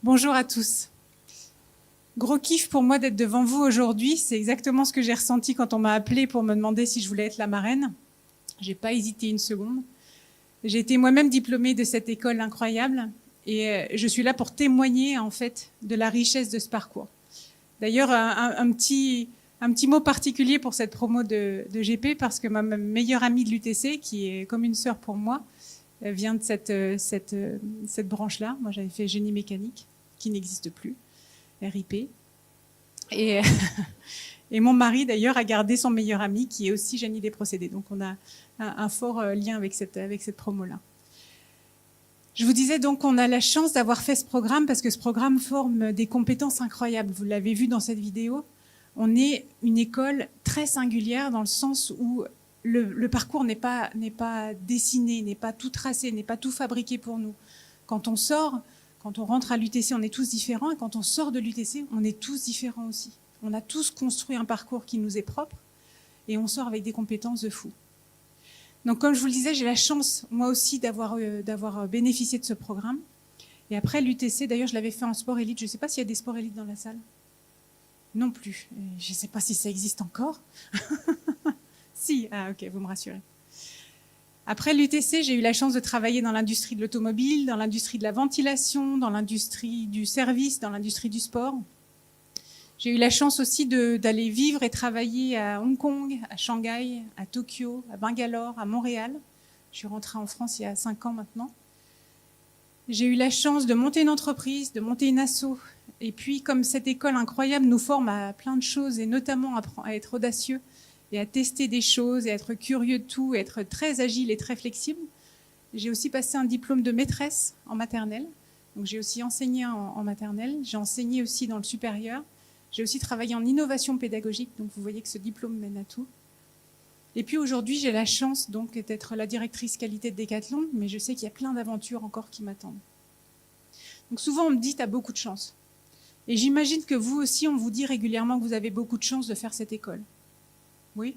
Bonjour à tous. Gros kiff pour moi d'être devant vous aujourd'hui. C'est exactement ce que j'ai ressenti quand on m'a appelé pour me demander si je voulais être la marraine. J'ai pas hésité une seconde. J'ai été moi-même diplômée de cette école incroyable et je suis là pour témoigner en fait de la richesse de ce parcours. D'ailleurs, un petit mot particulier pour cette promo de GP parce que ma meilleure amie de l'UTC, qui est comme une sœur pour moi, vient de cette branche-là. Moi, j'avais fait génie mécanique, qui n'existe plus, RIP. Et mon mari, d'ailleurs, a gardé son meilleur ami, qui est aussi génie des procédés. Donc, on a un fort lien avec cette promo-là. Je vous disais donc qu'on a la chance d'avoir fait ce programme parce que ce programme forme des compétences incroyables. Vous l'avez vu dans cette vidéo. On est une école très singulière dans le sens où le parcours n'est pas dessiné, n'est pas tout tracé, n'est pas tout fabriqué pour nous. Quand on rentre à l'UTC, on est tous différents. Et quand on sort de l'UTC, on est tous différents aussi. On a tous construit un parcours qui nous est propre et on sort avec des compétences de fou. Donc, comme je vous le disais, j'ai la chance, moi aussi, d'avoir bénéficié de ce programme. Et après l'UTC, d'ailleurs, je l'avais fait en sport élite. Je ne sais pas s'il y a des sports élites dans la salle. Non plus. Je ne sais pas si ça existe encore. Si, ah ok, vous me rassurez. Après l'UTC, j'ai eu la chance de travailler dans l'industrie de l'automobile, dans l'industrie de la ventilation, dans l'industrie du service, dans l'industrie du sport. J'ai eu la chance aussi d'aller vivre et travailler à Hong Kong, à Shanghai, à Tokyo, à Bangalore, à Montréal. Je suis rentrée en France il y a 5 ans maintenant. J'ai eu la chance de monter une entreprise, de monter une asso. Et puis, comme cette école incroyable nous forme à plein de choses, et notamment à être audacieux, et à tester des choses, et à être curieux de tout, et être très agile et très flexible, j'ai aussi passé un diplôme de maîtresse en maternelle. Donc, j'ai aussi enseigné en maternelle. J'ai enseigné aussi dans le supérieur. J'ai aussi travaillé en innovation pédagogique, donc vous voyez que ce diplôme mène à tout. Et puis aujourd'hui, j'ai la chance donc d'être la directrice qualité de Decathlon, mais je sais qu'il y a plein d'aventures encore qui m'attendent. Donc souvent, on me dit « tu as beaucoup de chance ». Et j'imagine que vous aussi, on vous dit régulièrement que vous avez beaucoup de chance de faire cette école. Oui ?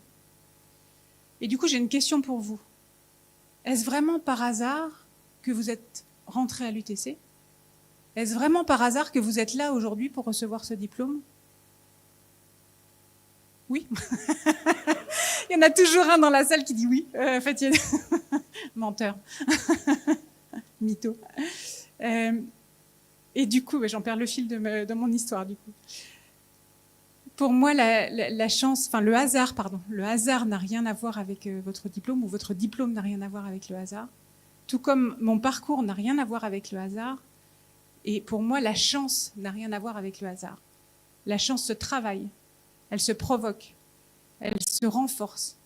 Et du coup, j'ai une question pour vous. Est-ce vraiment par hasard que vous êtes rentré à l'UTC ? Est-ce vraiment par hasard que vous êtes là aujourd'hui pour recevoir ce diplôme ? Oui. Il y en a toujours un dans la salle qui dit oui. En fait, il y a... menteur. Mytho. Et du coup, j'en perds le fil de mon histoire, du coup. Pour moi, la chance, enfin le hasard n'a rien à voir avec votre diplôme, ou votre diplôme n'a rien à voir avec le hasard. Tout comme mon parcours n'a rien à voir avec le hasard. Et pour moi, la chance n'a rien à voir avec le hasard. La chance se travaille. Elle se provoque, elle se renforce.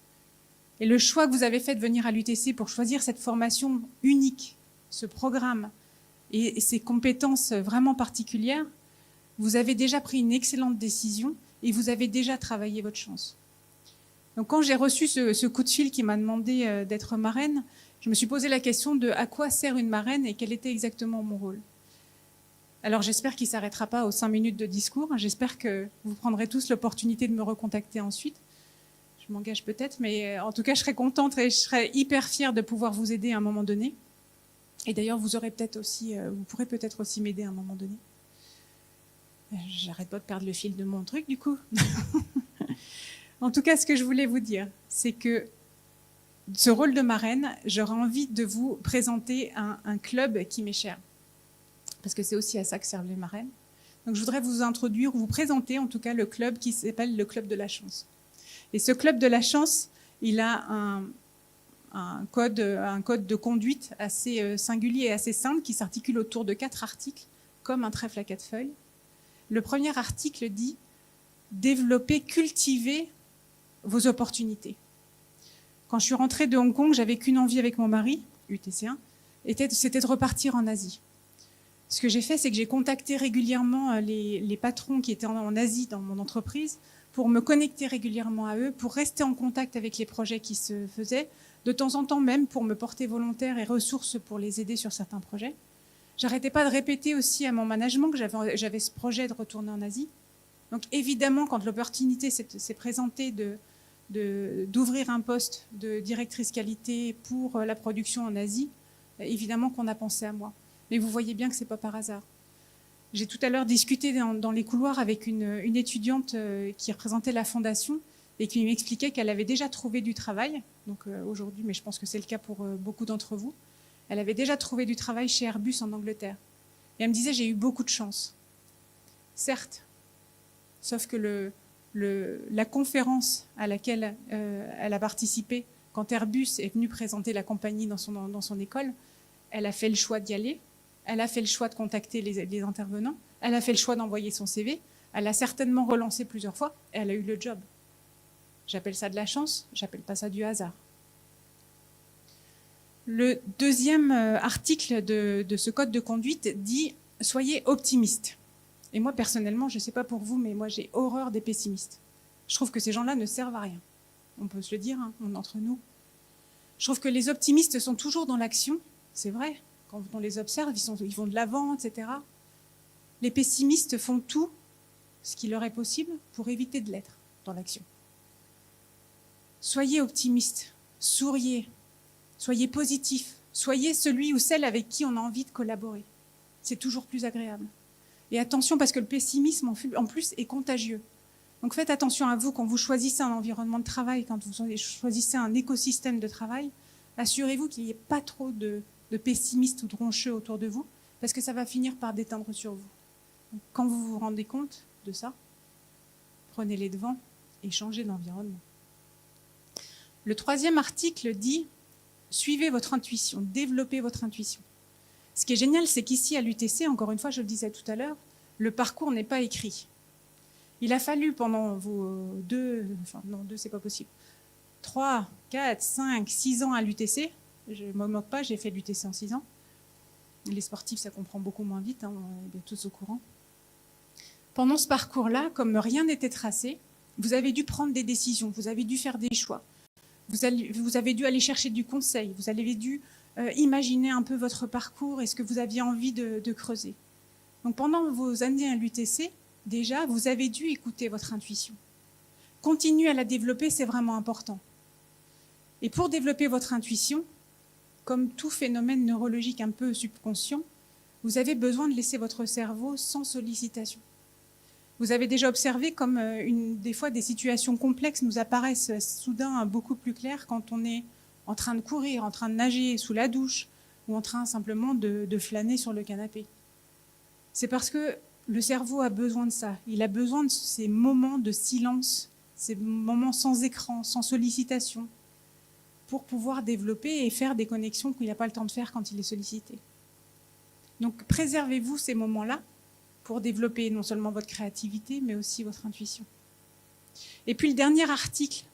Et le choix que vous avez fait de venir à l'UTC pour choisir cette formation unique, ce programme et ces compétences vraiment particulières, vous avez déjà pris une excellente décision et vous avez déjà travaillé votre chance. Donc quand j'ai reçu ce coup de fil qui m'a demandé d'être marraine, je me suis posé la question de à quoi sert une marraine et quel était exactement mon rôle. Alors j'espère qu'il ne s'arrêtera pas aux 5 minutes de discours. J'espère que vous prendrez tous l'opportunité de me recontacter ensuite. Je m'engage peut-être, mais en tout cas, je serai contente et je serai hyper fière de pouvoir vous aider à un moment donné. Et d'ailleurs, vous pourrez peut-être aussi m'aider à un moment donné. J'arrête pas de perdre le fil de mon truc, du coup. En tout cas, ce que je voulais vous dire, c'est que ce rôle de marraine, j'aurais envie de vous présenter un club qui m'est cher. Parce que c'est aussi à ça que servent les marraines. Donc je voudrais vous présenter en tout cas le club qui s'appelle le Club de la Chance. Et ce Club de la Chance, il a un code de conduite assez singulier et assez simple qui s'articule autour de 4 articles, comme un trèfle à 4 feuilles. Le premier article dit « Développer, cultiver vos opportunités ». Quand je suis rentrée de Hong Kong, j'avais qu'une envie avec mon mari, UTC1, c'était de repartir en Asie. Ce que j'ai fait, c'est que j'ai contacté régulièrement les patrons qui étaient en Asie dans mon entreprise pour me connecter régulièrement à eux, pour rester en contact avec les projets qui se faisaient, de temps en temps même pour me porter volontaire et ressources pour les aider sur certains projets. J'arrêtais pas de répéter aussi à mon management que j'avais ce projet de retourner en Asie. Donc évidemment, quand l'opportunité s'est présentée d'ouvrir un poste de directrice qualité pour la production en Asie, évidemment qu'on a pensé à moi. Mais vous voyez bien que ce n'est pas par hasard. J'ai tout à l'heure discuté dans les couloirs avec une étudiante qui représentait la fondation et qui m'expliquait qu'elle avait déjà trouvé du travail, donc aujourd'hui, mais je pense que c'est le cas pour beaucoup d'entre vous. Elle avait déjà trouvé du travail chez Airbus en Angleterre. Et elle me disait, j'ai eu beaucoup de chance. Certes, sauf que la conférence à laquelle elle a participé, quand Airbus est venu présenter la compagnie dans son école, elle a fait le choix d'y aller, elle a fait le choix de contacter les intervenants, elle a fait le choix d'envoyer son CV, elle a certainement relancé plusieurs fois et elle a eu le job. J'appelle ça de la chance, j'appelle pas ça du hasard. Le deuxième article de ce code de conduite dit « Soyez optimiste ». Et moi, personnellement, je ne sais pas pour vous, mais moi, j'ai horreur des pessimistes. Je trouve que ces gens-là ne servent à rien. On peut se le dire, hein, entre nous. Je trouve que les optimistes sont toujours dans l'action, c'est vrai. Quand on les observe, ils vont de l'avant, etc. Les pessimistes font tout ce qui leur est possible pour éviter de l'être dans l'action. Soyez optimistes, souriez, soyez positifs, soyez celui ou celle avec qui on a envie de collaborer. C'est toujours plus agréable. Et attention, parce que le pessimisme, en plus, est contagieux. Donc faites attention à vous quand vous choisissez un environnement de travail, quand vous choisissez un écosystème de travail, assurez-vous qu'il n'y ait pas trop de pessimistes ou de roncheux autour de vous, parce que ça va finir par déteindre sur vous. Donc, quand vous vous rendez compte de ça, prenez les devants et changez d'environnement. Le troisième article dit « Suivez votre intuition, développez votre intuition ». Ce qui est génial, c'est qu'ici à l'UTC, encore une fois, je le disais tout à l'heure, le parcours n'est pas écrit. Il a fallu pendant vos 3, 4, 5, 6 ans à l'UTC, je ne me moque pas, j'ai fait l'UTC en 6 ans. Les sportifs, ça comprend beaucoup moins vite, hein, on est tous au courant. Pendant ce parcours-là, comme rien n'était tracé, vous avez dû prendre des décisions, vous avez dû faire des choix. Vous avez dû aller chercher du conseil, vous avez dû imaginer un peu votre parcours et ce que vous aviez envie de creuser. Donc pendant vos années à l'UTC, déjà, vous avez dû écouter votre intuition. Continuez à la développer, c'est vraiment important. Et pour développer votre intuition, comme tout phénomène neurologique un peu subconscient, vous avez besoin de laisser votre cerveau sans sollicitation. Vous avez déjà observé comme des fois des situations complexes nous apparaissent soudain beaucoup plus claires quand on est en train de courir, en train de nager sous la douche ou en train simplement de flâner sur le canapé. C'est parce que le cerveau a besoin de ça. Il a besoin de ces moments de silence, ces moments sans écran, sans sollicitation, pour pouvoir développer et faire des connexions qu'il n'a pas le temps de faire quand il est sollicité. Donc préservez-vous ces moments-là pour développer non seulement votre créativité, mais aussi votre intuition. Et puis le dernier article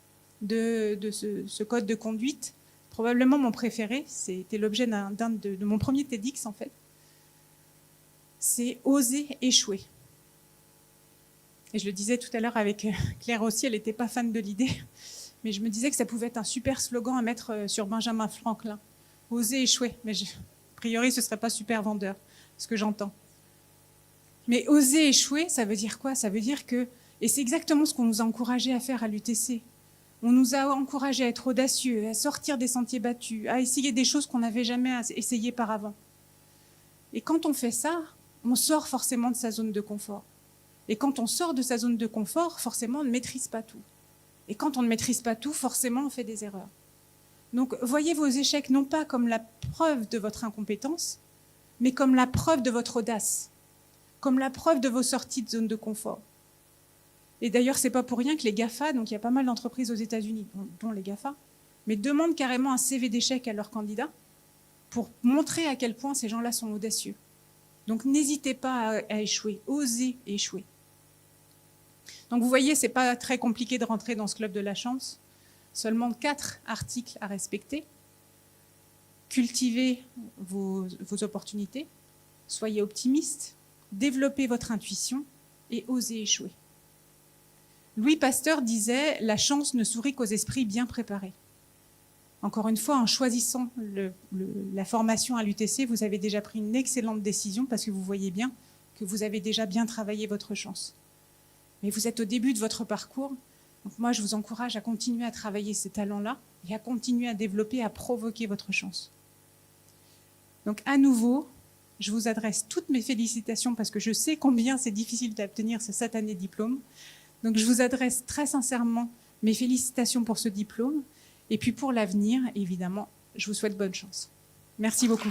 de ce code de conduite, probablement mon préféré, c'était l'objet de mon premier TEDx en fait, c'est « Oser échouer ». Et je le disais tout à l'heure avec Claire aussi, elle n'était pas fan de l'idée, mais je me disais que ça pouvait être un super slogan à mettre sur Benjamin Franklin. « Oser échouer ». Mais a priori, ce ne serait pas super vendeur, ce que j'entends. Mais oser échouer, ça veut dire quoi? Ça veut dire que, et c'est exactement ce qu'on nous a encouragé à faire à l'UTC, on nous a encouragé à être audacieux, à sortir des sentiers battus, à essayer des choses qu'on n'avait jamais essayées par avant. Et quand on fait ça, on sort forcément de sa zone de confort. Et quand on sort de sa zone de confort, forcément, on ne maîtrise pas tout. Et quand on ne maîtrise pas tout, forcément, on fait des erreurs. Donc, voyez vos échecs non pas comme la preuve de votre incompétence, mais comme la preuve de votre audace, comme la preuve de vos sorties de zone de confort. Et d'ailleurs, ce n'est pas pour rien que les GAFA, donc il y a pas mal d'entreprises aux États-Unis, dont les GAFA, mais demandent carrément un CV d'échec à leurs candidats pour montrer à quel point ces gens-là sont audacieux. Donc n'hésitez pas à échouer, osez échouer. Donc vous voyez, ce n'est pas très compliqué de rentrer dans ce club de la chance. Seulement 4 articles à respecter. Cultivez vos opportunités, soyez optimiste, développez votre intuition et osez échouer. Louis Pasteur disait « La chance ne sourit qu'aux esprits bien préparés ». Encore une fois, en choisissant la formation à l'UTC, vous avez déjà pris une excellente décision parce que vous voyez bien que vous avez déjà bien travaillé votre chance. Mais vous êtes au début de votre parcours, donc moi je vous encourage à continuer à travailler ces talents-là et à continuer à développer, à provoquer votre chance. Donc à nouveau, Je vous adresse toutes mes félicitations parce que je sais combien c'est difficile d'obtenir ce satané diplôme. Donc je vous adresse très sincèrement mes félicitations pour ce diplôme. Et puis pour l'avenir, évidemment, je vous souhaite bonne chance. Merci beaucoup.